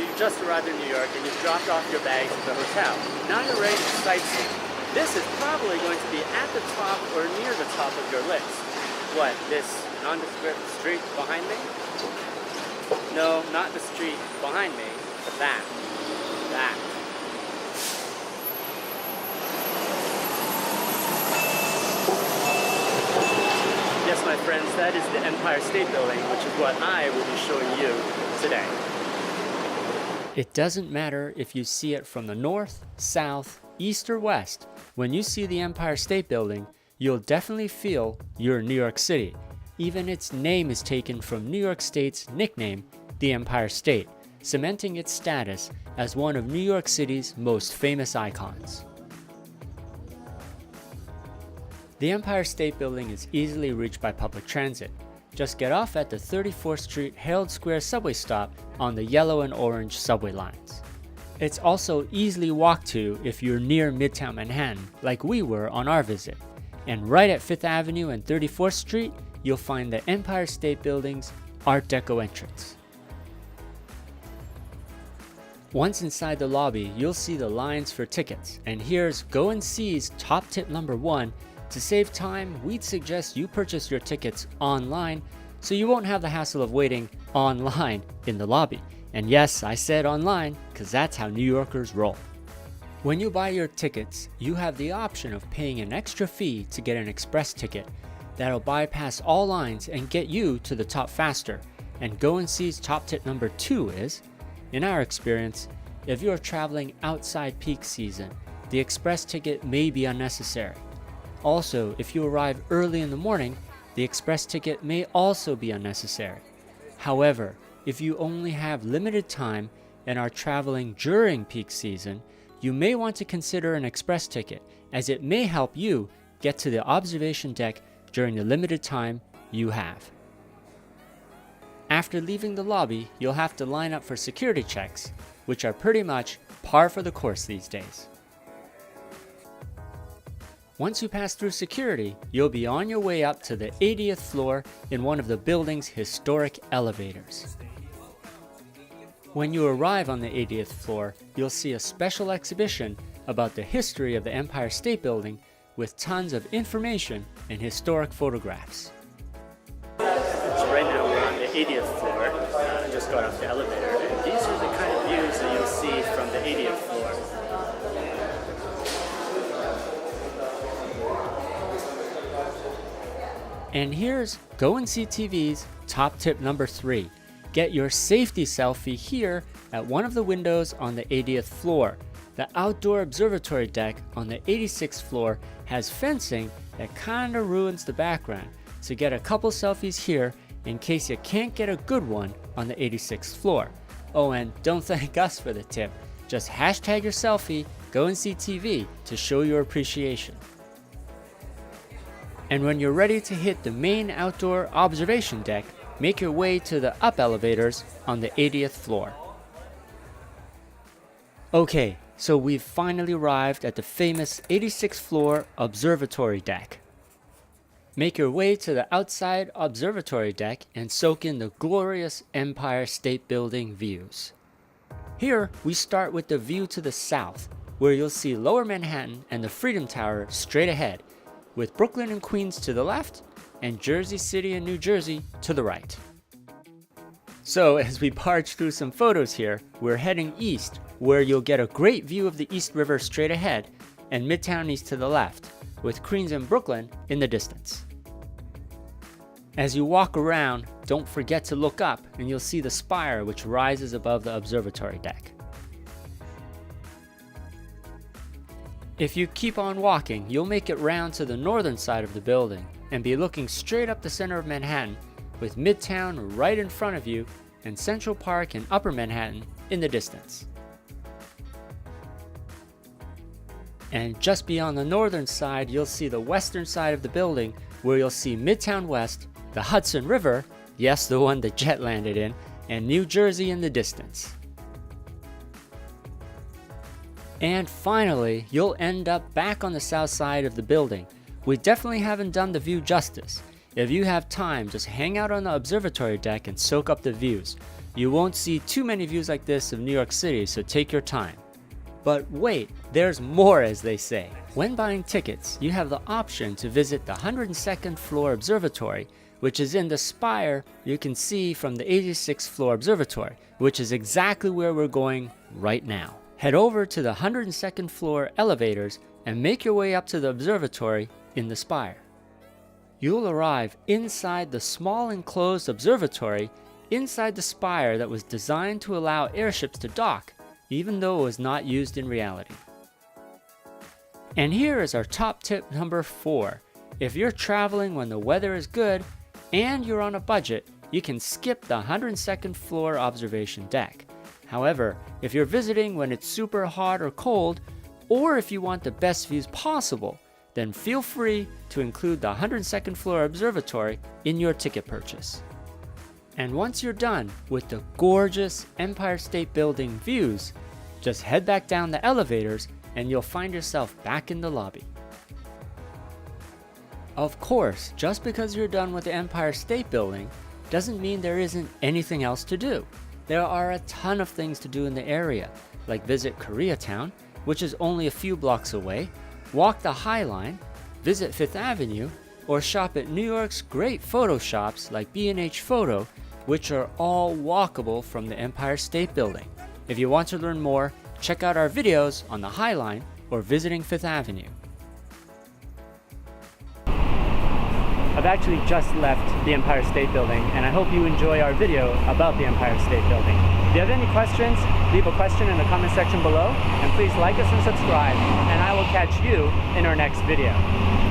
so you just arrived in New York and you've dropped off your bags at the hotel. Now you're ready to sightsee. This is probably going to be at the top or near the top of your list. What, this nondescript street behind me? No, not the street behind me. That. Yes, my friends, that is the Empire State Building, which is what I will be showing you today. It doesn't matter if you see it from the north, south, east, or west. When you see the Empire State Building, you'll definitely feel you're in New York City. Even its name is taken from New York State's nickname, the Empire State, cementing its status as one of New York City's most famous icons. The Empire State Building is easily reached by public transit. Just get off at the 34th Street Herald Square subway stop on the yellow and orange subway lines. It's also easily walked to if you're near Midtown Manhattan, like we were on our visit. And right at 5th Avenue and 34th Street, you'll find the Empire State Building's Art Deco entrance. Once inside the lobby, you'll see the lines for tickets, and here's Go and See's top tip number 1. To save time, we'd suggest you purchase your tickets online so you won't have the hassle of waiting online in the lobby. And yes, I said online because that's how New Yorkers roll. When you buy your tickets, you have the option of paying an extra fee to get an express ticket that'll bypass all lines and get you to the top faster. And Go and See's top tip number 2 is, in our experience, if you're traveling outside peak season, the express ticket may be unnecessary. Also, if you arrive early in the morning, the express ticket may also be unnecessary. However, if you only have limited time and are traveling during peak season, you may want to consider an express ticket, as it may help you get to the observation deck during the limited time you have. After leaving the lobby, you'll have to line up for security checks, which are pretty much par for the course these days. Once you pass through security, you'll be on your way up to the 80th floor in one of the building's historic elevators. When you arrive on the 80th floor, you'll see a special exhibition about the history of the Empire State Building with tons of information and historic photographs. So right now we're on the 80th floor. I just got off the elevator, and these are the kind of views that you'll see from the 80th floor. And here's Go and See TV's top tip number 3. Get your safety selfie here at one of the windows on the 80th floor. The outdoor observatory deck on the 86th floor has fencing that kinda ruins the background, so get a couple selfies here in case you can't get a good one on the 86th floor. Oh, and don't thank us for the tip. Just hashtag your selfie, Go and See TV, to show your appreciation. And when you're ready to hit the main outdoor observation deck, make your way to the up elevators on the 80th floor. Okay, so we've finally arrived at the famous 86th floor observatory deck. Make your way to the outside observatory deck and soak in the glorious Empire State Building views. Here, we start with the view to the south, where you'll see Lower Manhattan and the Freedom Tower straight ahead, with Brooklyn and Queens to the left, and Jersey City and New Jersey to the right. So as we barge through some photos here, we're heading east, where you'll get a great view of the East River straight ahead, and Midtown East to the left, with Queens and Brooklyn in the distance. As you walk around, don't forget to look up, and you'll see the spire which rises above the observatory deck. If you keep on walking, you'll make it round to the northern side of the building and be looking straight up the center of Manhattan, with Midtown right in front of you and Central Park and Upper Manhattan in the distance. And just beyond the northern side, you'll see the western side of the building, where you'll see Midtown West, the Hudson River, yes, the one the jet landed in, and New Jersey in the distance. And finally, you'll end up back on the south side of the building. We definitely haven't done the view justice. If you have time, just hang out on the observatory deck and soak up the views. You won't see too many views like this of New York City, so take your time. But wait, there's more, as they say. When buying tickets, you have the option to visit the 102nd Floor Observatory, which is in the spire you can see from the 86th Floor Observatory, which is exactly where we're going right now. Head over to the 102nd floor elevators and make your way up to the observatory in the spire. You'll arrive inside the small enclosed observatory inside the spire that was designed to allow airships to dock, even though it was not used in reality. And here is our top tip number 4. If you're traveling when the weather is good and you're on a budget, you can skip the 102nd floor observation deck. However, if you're visiting when it's super hot or cold, or if you want the best views possible, then feel free to include the 102nd floor observatory in your ticket purchase. And once you're done with the gorgeous Empire State Building views, just head back down the elevators and you'll find yourself back in the lobby. Of course, just because you're done with the Empire State Building doesn't mean there isn't anything else to do. There are a ton of things to do in the area, like visit Koreatown, which is only a few blocks away, walk the High Line, visit Fifth Avenue, or shop at New York's great photo shops like B&H Photo, which are all walkable from the Empire State Building. If you want to learn more, check out our videos on the High Line or visiting Fifth Avenue. I've actually just left the Empire State Building, and I hope you enjoy our video about the Empire State Building. If you have any questions, leave a question in the comment section below, and please like us and subscribe, and I will catch you in our next video.